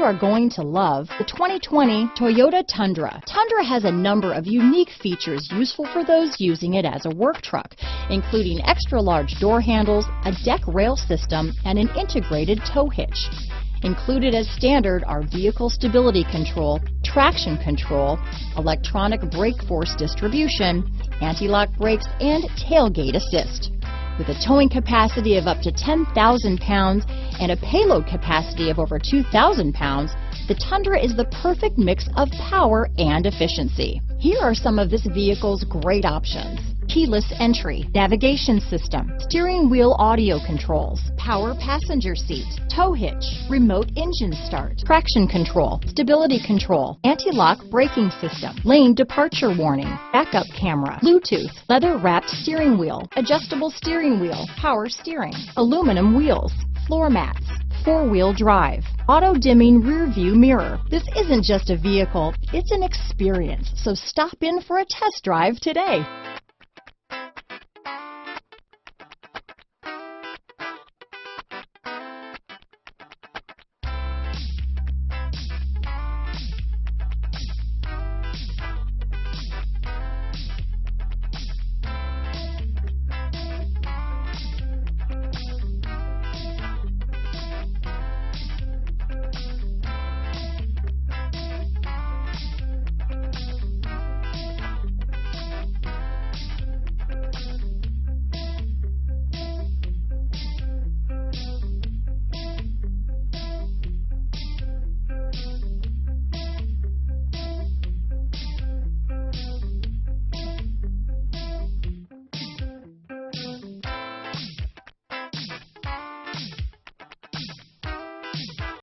are going to love the 2020 Toyota Tundra. Tundra has a number of unique features useful for those using it as a work truck, including extra-large door handles, a deck rail system, and an integrated tow hitch. Included as standard are vehicle stability control, traction control, electronic brake force distribution, anti-lock brakes, and tailgate assist. With a towing capacity of up to 10,000 pounds and a payload capacity of over 2,000 pounds, the Tundra is the perfect mix of power and efficiency. Here are some of this vehicle's great options: keyless entry, navigation system, steering wheel audio controls, power passenger seat, tow hitch, remote engine start, traction control, stability control, anti-lock braking system, lane departure warning, backup camera, Bluetooth, leather-wrapped steering wheel, adjustable steering wheel, power steering, aluminum wheels, floor mats, four-wheel drive, auto-dimming rear-view mirror. This isn't just a vehicle, it's an experience, so stop in for a test drive today.